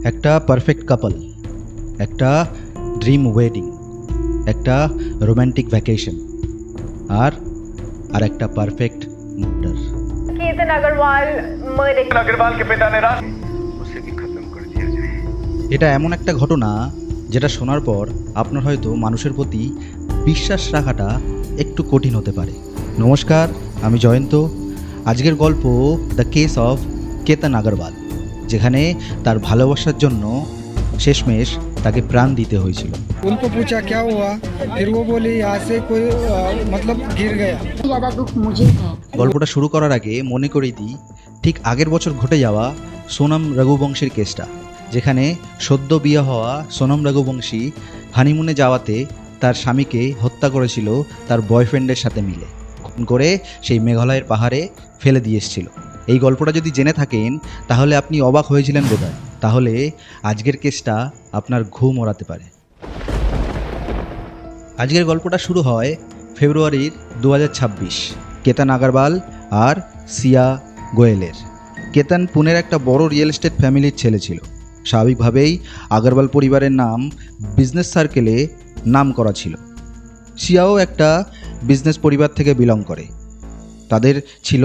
একটা perfect couple, একটা dream wedding, একটা রোম্যান্টিক ভ্যাকেশন, আর আর একটা perfect murder. Ketan Agarwal murder Agarwal के पिता ने रात उसे भी खत्म कर दिया जाए। এটা এমন একটা ঘটনা যেটা শোনার পর আপনার হয়তো মানুষের প্রতি বিশ্বাস রাখাটা একটু কঠিন হতে পারে। নমস্কার, আমি জয়ন্ত। আজকের গল্প দ্য কেস অফ কেতন আগরওয়াল, যেখানে তার ভালোবাসার জন্য শেষমেশ তাকে প্রাণ দিতে হয়েছিল। उनको पूछा क्या हुआ, फिर वो बोली यहाँ से कोई मतलब गिर गया। ज़्यादा दुख मुझे है। গল্পটা শুরু করার আগে মনে করিয়ে দিই ঠিক আগের বছর ঘটে যাওয়া সোনম রঘুবংশীর কেসটা, যেখানে সদ্য বিয়ে হওয়া সোনম রঘুবংশী হানিমুনে যাওয়াতে তার স্বামীকে হত্যা করেছিল তার বয়ফ্রেন্ডের সাথে মিলে, খুন করে সেই মেঘালয়ের পাহাড়ে ফেলে দিয়ে এসেছিল। এই গল্পটা যদি জেনে থাকেন তাহলে আপনি অবাক হয়েছিলেন বোধহয়। তাহলে আজকের কেসটা আপনার ঘুম ওড়াতে পারে। আজকের গল্পটা শুরু হয় ফেব্রুয়ারির 2026 কেতন আগরওয়াল আর সিয়া গোয়েলের। কেতন পুনের একটা বড় রিয়েল এস্টেট ফ্যামিলির ছেলে ছিল। স্বাভাবিকভাবেই আগরওয়াল পরিবারের নাম বিজনেস সার্কেলে নাম করা ছিল। সিয়াও একটা বিজনেস পরিবার থেকে বিলং করে। তাদের ছিল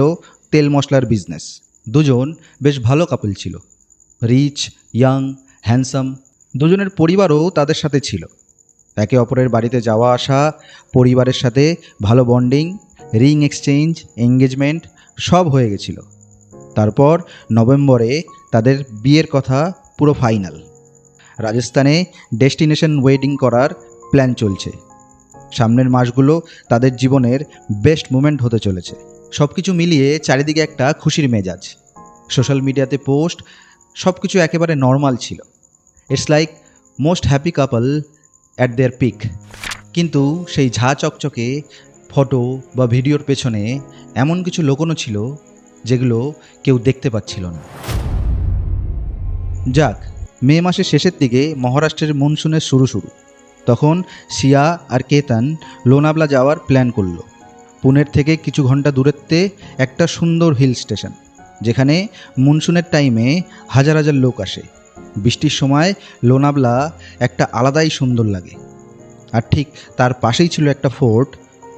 তেল মশলার বিজনেস। দুজন বেশ ভালো কাপল ছিল, রিচ, ইয়াং, হ্যান্ডসাম। দুজনের পরিবারও তাদের সাথে ছিল। একে অপরের বাড়িতে যাওয়া আসা, পরিবারের সাথে ভালো বন্ডিং, রিং এক্সচেঞ্জ, এঙ্গেজমেন্ট সব হয়ে গেছিল। তারপর নভেম্বরে তাদের বিয়ের কথা পুরো ফাইনাল। রাজস্থানে ডেস্টিনেশন ওয়েডিং করার প্ল্যান চলছে। সামনের মাসগুলো তাদের জীবনের বেস্ট মুমেন্ট হতে চলেছে। সব কিছু মিলিয়ে চারিদিকে একটা খুশির মেজাজ। সোশ্যাল মিডিয়াতে পোস্ট, সব কিছু একেবারে নর্মাল ছিল। It's like most happy couple at their peak. কিন্তু সেই ঝা চকচকে ফটো বা ভিডিওর পেছনে এমন কিছু লুকোনো ছিল যেগুলো কেউ দেখতে পাচ্ছিল না। যাক, মে মাসের শেষের দিকে মহারাষ্ট্রের মনসুনের শুরু। তখন সিয়া আর কেতন লোনাভলা যাওয়ার প্ল্যান করলো। পুনের থেকে কিছু ঘন্টা দূরত্বে একটা সুন্দর হিল স্টেশন, যেখানে মনসুনের টাইমে হাজার হাজার লোক আসে। বৃষ্টির সময় লোনাভলা একটা আলাদাই সুন্দর লাগে। আর ঠিক তার পাশেই ছিল একটা ফোর্ট,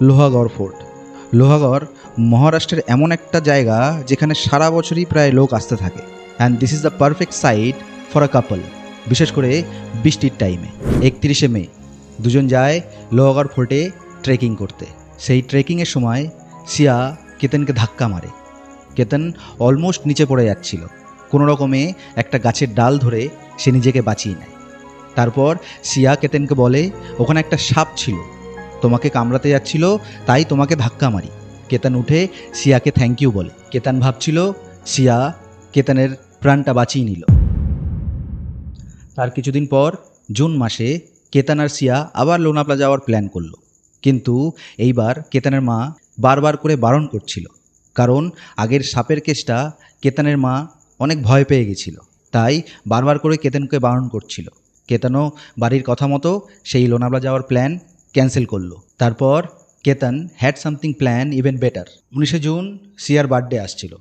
লোহাগড় ফোর্ট। লোহাগড় মহারাষ্ট্রের এমন একটা জায়গা যেখানে সারা বছরই প্রায় লোক আসতে থাকে। And this is the perfect site for a couple, বিশেষ করে বৃষ্টির টাইমে। 31শে মে দুজন যায় লোহাগড় ফোর্টে ট্রেকিং করতে। সেই ট্রেকিংয়ের সময় সিয়া কেতনকে ধাক্কা মারে। কেতন অলমোস্ট নিচে পড়ে যাচ্ছিল। কোনো রকমে একটা গাছের ডাল ধরে সে নিজেকে বাঁচিয়ে নেয়। তারপর সিয়া কেতনকে বলে, ওখানে একটা সাপ ছিল, তোমাকে কামড়াতে যাচ্ছিল, তাই তোমাকে ধাক্কা মারি। কেতন উঠে সিয়াকে থ্যাংক ইউ বলে। কেতন ভাবছিল সিয়া কেতনের প্রাণটা বাঁচিয়ে নিল। তার কিছুদিন পর জুন মাসে কেতন আর সিয়া আবার লোনাভলা যাওয়ার প্ল্যান করলো। কিন্তু এইবার কেতনের মা বারবার করে বারণ করছিল, কারণ আগের সাপের কেসটা কেতনের মা অনেক ভয় পেয়ে গেছিল। তাই বারবার করে কেতনকে বারণ করছিল। কেতনও বাড়ির কথা মতো সেই লোনাভলা যাওয়ার প্ল্যান ক্যান্সেল করলো। তারপর Ketan had something plan even better. 19শে জুন সিয়ার বার্থডে আসছিল,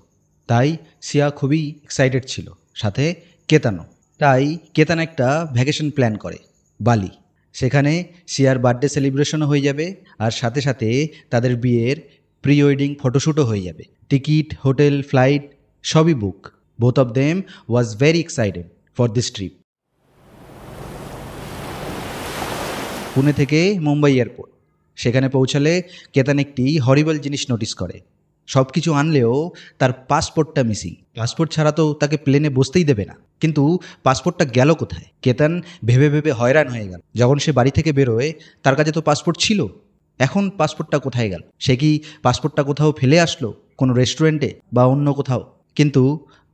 তাই সিয়া খুবই এক্সাইটেড ছিল, সাথে কেতনও। তাই কেতন একটা ভ্যাকেশন প্ল্যান করে বালি। সেখানে সিয়ার বার্থডে সেলিব্রেশনও হয়ে যাবে, আর সাথে সাথে তাদের বিয়ের প্রি ওয়েডিং ফটোশ্যুটও হয়ে যাবে। টিকিট, হোটেল, ফ্লাইট সবই book. Both of them was very excited for this trip. Pune থেকে মুম্বাই এয়ারপোর্ট। সেখানে পৌঁছালে কেতন একটি হরিবল জিনিস নোটিস করে। সব কিছু আনলেও তার পাসপোর্টটা মিসিং। পাসপোর্ট ছাড়া তো তাকে প্লেনে বসতেই দেবে না। কিন্তু পাসপোর্টটা গেল কোথায়? কেতন ভেবে ভেবে হয়রান হয়ে গেল। যখন সে বাড়ি থেকে বেরোয় তার কাছে তো পাসপোর্ট ছিল, এখন পাসপোর্টটা কোথায় গেল? সে কি পাসপোর্টটা কোথাও ফেলে আসলো, কোনো রেস্টুরেন্টে বা অন্য কোথাও? কিন্তু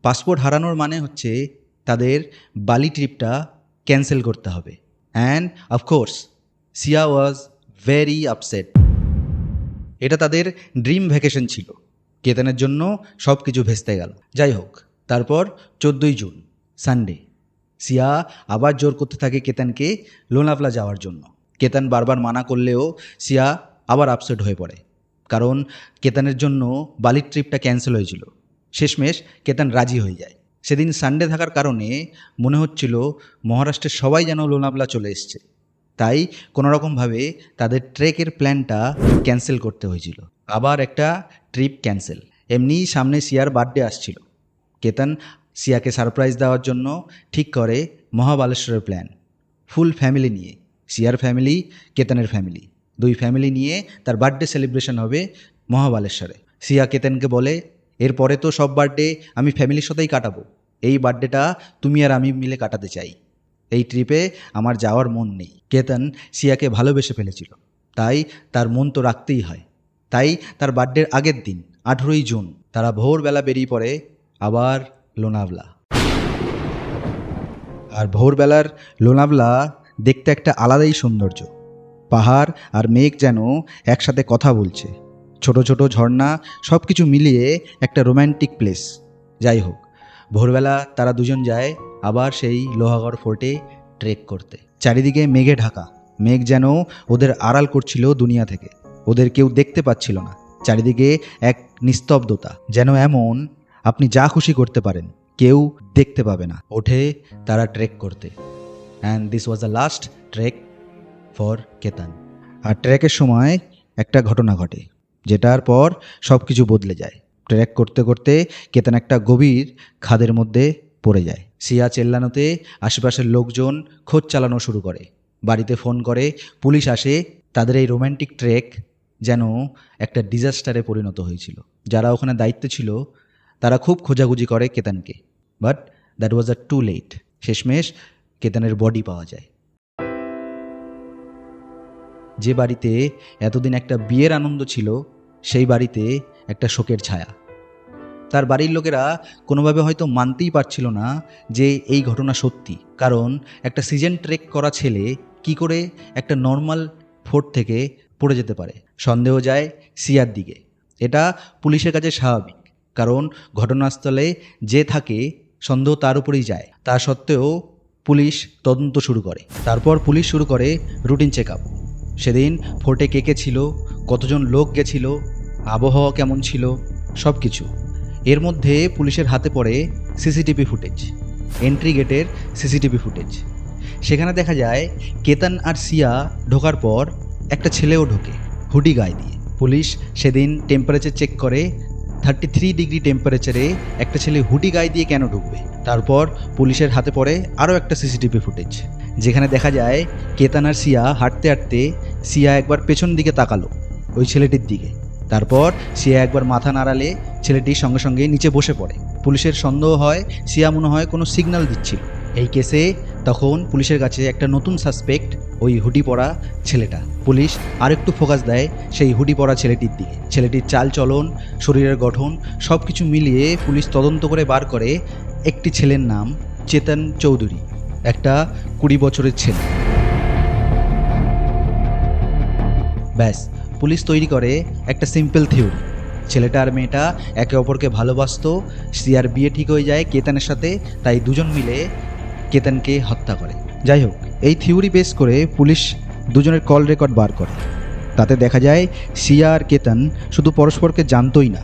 পাসপোর্ট হারানোর মানে হচ্ছে তাদের বালি ট্রিপটা ক্যান্সেল করতে হবে। And of course Siya was very upset. এটা তাদের ড্রিম ভ্যাকেশন ছিল। কেতনের জন্য সব কিছু ভেস্তে গেল। যাই হোক, তারপর 14ই জুন সানডে সিয়া আবার জোর করতে থাকে কেতনকে লোনাভলা যাওয়ার জন্য। কেতন বারবার মানা করলেও সিয়া আবার আপসেট হয়ে পড়ে, কারণ কেতনের জন্য বালির ট্রিপটা ক্যান্সেল হয়েছিল। শেষমেশ কেতন রাজি হয়ে যায়। সেদিন সানডে থাকার কারণে মনে হচ্ছিল মহারাষ্ট্রের সবাই যেন লোনাভলা চলে এসছে, তাই কোনোরকমভাবে তাদের ট্রেকের প্ল্যানটা ক্যান্সেল করতে হয়েছিল। আবার একটা ট্রিপ ক্যান্সেল। এমনি সামনে সিয়ার বার্থডে আসছিল। কেতন সিয়াকে সারপ্রাইজ দেওয়ার জন্য ঠিক করে মহাবালেশ্বরের প্ল্যান, ফুল ফ্যামিলি নিয়ে, সিয়ার ফ্যামিলি, কেতনের ফ্যামিলি, দুই ফ্যামিলি নিয়ে তার বার্থডে সেলিব্রেশন হবে মহাবালেশ্বরে। সিয়া কেতনকে বলে, এরপরে তো সব বার্থডে আমি ফ্যামিলির সাথেই কাটাবো, এই বার্থডেটা তুমি আর আমি মিলে কাটাতে চাই, এই ট্রিপে আমার যাওয়ার মন নেই। কেতন সিয়াকে ভালোবেসে ফেলেছিল, তাই তার মন তো রাখতেই হয়। তাই তার বার্থডের আগের দিন 18ই জুন তারা ভোরবেলা বেরিয়ে পড়ে আবার লোনাভলা। আর ভোরবেলার লোনাভলা দেখতে একটা আলাদাই সৌন্দর্য। পাহাড় আর মেঘ যেন একসাথে কথা বলছে, ছোট ছোট ঝর্ণা, সব কিছু মিলিয়ে একটা রোম্যান্টিক প্লেস। যাই হোক, ভোরবেলা তারা দুজন যায় আবার সেই লোহাগড় ফোর্টে ট্রেক করতে। চারিদিকে মেঘে ঢাকা, মেঘ যেন ওদের আড়াল করছিল দুনিয়া থেকে, ওদের কেউ দেখতে পাচ্ছিল না। চারিদিকে এক নিস্তব্ধতা, যেন এমন আপনি যা খুশি করতে পারেন, কেউ দেখতে পাবে না। ওঠে তারা ট্রেক করতে। And this was the last trek for Ketan. আর ট্রেকের সময় একটা ঘটনা ঘটে, যেটার পর সব কিছু বদলে যায়। ট্রেক করতে করতে কেতন একটা গভীর খাদের মধ্যে পড়ে যায়। সিয়া চেল্লানোতে আশেপাশের লোকজন খোঁজ চালানো শুরু করে, বাড়িতে ফোন করে, পুলিশ আসে। তাদের এই রোম্যান্টিক ট্রেক যেন একটা ডিজাস্টারে পরিণত হয়েছিল। যারা ওখানে দায়িত্বে ছিল তারা খুব খোঁজাখুঁজি করে কেতনকে, but that was too late. শেষমেশ কেতনের বডি পাওয়া যায়। যে বাড়িতে এতদিন একটা বিয়ের আনন্দ ছিল, সেই বাড়িতে একটা শোকের ছায়া। তার বাড়ির লোকেরা কোনোভাবে হয়তো মানতেই পারছিল না যে এই ঘটনা সত্যি, কারণ একটা সিজন ট্রেক করা ছেলে কি করে একটা নর্মাল ফোর্ট থেকে পড়ে যেতে পারে। সন্দেহ যায় সিয়ার দিকে। এটা পুলিশের কাছে স্বাভাবিক, কারণ ঘটনাস্থলে যে থাকে সন্দেহ তার উপরেই যায়। তা সত্ত্বেও পুলিশ তদন্ত শুরু করে। তারপর পুলিশ শুরু করে রুটিন চেক আপ। সেদিন ফোর্টে কে কে ছিল, কতজন লোক গেছিল, আবহাওয়া কেমন ছিল, সব কিছু। এর মধ্যে পুলিশের হাতে পড়ে সিসিটিভি ফুটেজ, এন্ট্রি গেটের সিসিটিভি ফুটেজ। সেখানে দেখা যায় কেতন আর সিয়া ঢোকার পর একটা ছেলেও ঢোকে হুডি গায়ে দিয়ে। পুলিশ সেদিন টেম্পারেচার চেক করে, 33 ডিগ্রি টেম্পারেচারে একটা ছেলে হুডি গায়ে দিয়ে কেন ঢুকবে। তারপর পুলিশের হাতে পড়ে আরও একটা সিসিটিভি ফুটেজ, যেখানে দেখা যায় কেতন আর সিয়া হাঁটতে হাঁটতে সিয়া একবার পেছন দিকে তাকালো ওই ছেলেটির দিকে। তারপর সিয়া একবার মাথা নাড়ালে ছেলেটি সঙ্গে সঙ্গে নিচে বসে পড়ে। পুলিশের সন্দেহ হয় সিয়া মনে হয় কোনো সিগন্যাল দিচ্ছিল। এই কেসে তখন পুলিশের কাছে একটা নতুন সাসপেক্ট, ওই হুডি পরা ছেলেটা। পুলিশ আরেকটু ফোকাস দেয় সেই হুডি পরা ছেলেটির দিকে। ছেলেটির চাল চলন, শরীরের গঠন, সব কিছু মিলিয়ে পুলিশ তদন্ত করে বার করে একটি ছেলের নাম চেতন চৌধুরী, একটা 20 বছরের ছেলে। ব্যাস, পুলিশ তৈরি করে একটা সিম্পল থিওরি। ছেলেটা আর মেয়েটা একে অপরকে ভালোবাসতো, সিয়ার বিয়ে ঠিক হয়ে যায় কেতনের সাথে, তাই দুজন মিলে কেতনকে হত্যা করে। যাই হোক, এই থিওরি বেস করে পুলিশ দুজনের কল রেকর্ড বার করে। তাতে দেখা যায় সিয়া আর কেতন শুধু পরস্পরকে জানতোই না,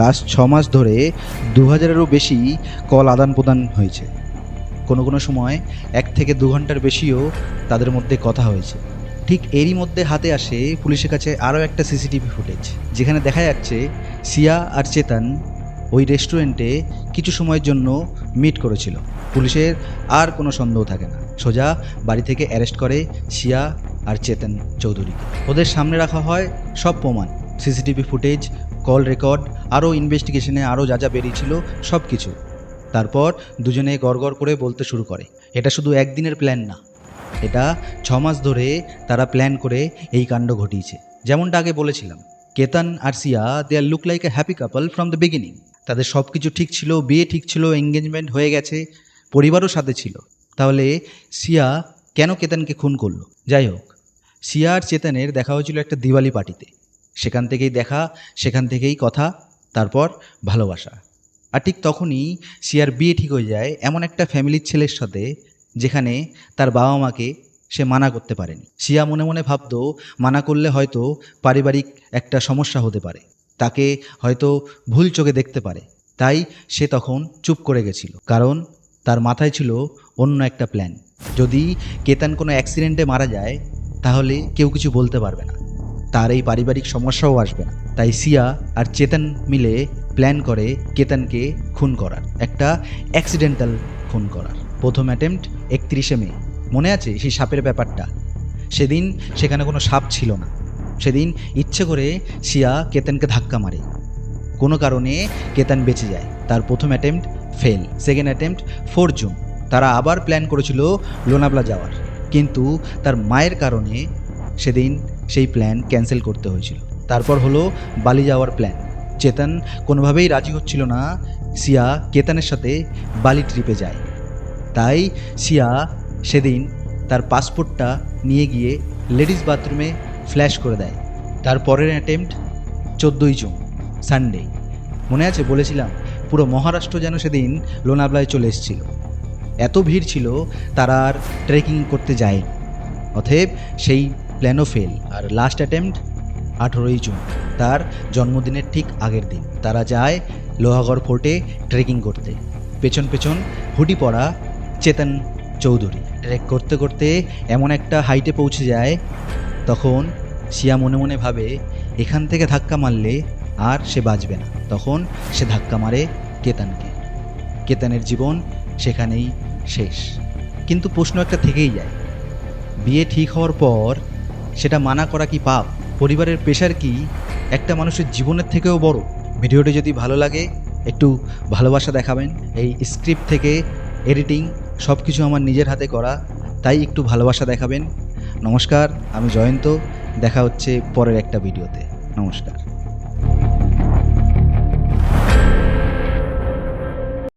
লাস্ট 6 মাস ধরে 2000-এরও বেশি কল আদান প্রদান হয়েছে। কোনো কোনো সময় 1 থেকে 2 ঘন্টার বেশিও তাদের মধ্যে কথা হয়েছে। ঠিক এরই মধ্যে হাতে আসে পুলিশের কাছে আরও একটা সিসিটিভি ফুটেজ, যেখানে দেখা যাচ্ছে সিয়া আর চেতন ওই রেস্টুরেন্টে কিছু সময়ের জন্য মিট করেছিল। পুলিশের আর কোনো সন্দেহ থাকে না, সোজা বাড়ি থেকে অ্যারেস্ট করে সিয়া আর চেতন চৌধুরীকে। ওদের সামনে রাখা হয় সব প্রমাণ, সিসিটিভি ফুটেজ, কল রেকর্ড, আরও ইনভেস্টিগেশনে আরও যা যা বেরিয়েছিল সব কিছু। তারপর দুজনে গড়গড় করে বলতে শুরু করে, এটা শুধু একদিনের প্ল্যান না, এটা 6 মাস ধরে তারা প্ল্যান করে এই কাণ্ড ঘটিয়েছে। যেমনটা আগে বলেছিলাম, কেতন আর Siya they are look like a happy couple from the beginning. তাদের সব কিছু ঠিক ছিল, বিয়ে ঠিক ছিল, এঙ্গেজমেন্ট হয়ে গেছে, পরিবারও সাথে ছিল। তাহলে সিয়া কেন কেতনকে খুন করলো? যাই হোক, সিয়া আর চেতনের দেখা হয়েছিল একটা দিওয়ালি পার্টিতে। সেখান থেকেই দেখা, সেখান থেকেই কথা, তারপর ভালোবাসা। আর ঠিক তখনই সিয়ার বিয়ে ঠিক হয়ে যায় এমন একটা ফ্যামিলির ছেলের সাথে, যেখানে তার বাবা মাকে সে মানা করতে পারেনি। সিয়া মনে মনে ভাবতো মানা করলে হয়তো পারিবারিক একটা সমস্যা হতে পারে, তাকে হয়তো ভুল চোখে দেখতে পারে। তাই সে তখন চুপ করে গেছিল, কারণ তার মাথায় ছিল অন্য একটা প্ল্যান। যদি কেতান কোনো অ্যাক্সিডেন্টে মারা যায় তাহলে কেউ কিছু বলতে পারবে না, তার এই পারিবারিক সমস্যাও আসবে না। তাই সিয়া আর চেতন মিলে প্ল্যান করে কেতানকে খুন করার, একটা অ্যাক্সিডেন্টাল খুন করার। প্রথম অ্যাটেম্প্ট 31শে মে, মনে আছে সেই সাপের ব্যাপারটা? সেদিন সেখানে কোনো সাপ ছিল না। সেদিন ইচ্ছে করে সিয়া কেতানকে ধাক্কা মারে, কোনো কারণে কেতান বেঁচে যায়। তার প্রথম attempt fail. Second attempt 4 June, তারা আবার প্ল্যান করেছিল লোনাভলা যাওয়ার, কিন্তু তার মায়ের কারণে সেদিন সেই প্ল্যান ক্যান্সেল করতে হয়েছিল। তারপর হলো বালি যাওয়ার প্ল্যান। চেতন কোনোভাবেই রাজি হচ্ছিল না সিয়া কেতানের সাথে বালি ট্রিপে যায়, তাই সিয়া সেদিন তার পাসপোর্টটা নিয়ে গিয়ে লেডিস বাথরুমে ফ্ল্যাশ করে দেয়। তার পরের অ্যাটেম্প্ট 14ই জুন, সানডে। মনে আছে বলেছিলাম পুরো মহারাষ্ট্র যেন সেদিন লোনাভলায় চলে এসেছিল, এত ভিড় ছিল তারা আর ট্রেকিং করতে যায়। অতএব সেই প্ল্যানও ফেল। আর লাস্ট অ্যাটেম্প্ট 18ই জুন, তার জন্মদিনের ঠিক আগের দিন তারা যায় লোহাগড় ফোর্টে ট্রেকিং করতে। পেছন পেছন হুডি পরা চেতন চৌধুরী ট্রেক করতে করতে এমন একটা হাইটে পৌঁছে যায়, তখন সিয়া মনে মনে ভাবে এখান থেকে ধাক্কা মারলে আর সে বাঁচবে না। তখন সে ধাক্কা মারে কেতানকে। কেতানের জীবন সেখানেই শেষ। কিন্তু প্রশ্ন একটা থেকেই যায়, বিয়ে ঠিক হওয়ার পর সেটা মানা করা কি পাপ? পরিবারের প্রেশার কি একটা মানুষের জীবনের থেকেও বড়? ভিডিওটি যদি ভালো লাগে একটু ভালোবাসা দেখাবেন। এই স্ক্রিপ্ট থেকে এডিটিং সব কিছু আমার নিজের হাতে করা, তাই একটু ভালোবাসা দেখাবেন। নমস্কার, আমি জয়ন্ত। দেখা হচ্ছে পরের একটা ভিডিওতে। নমস্কার।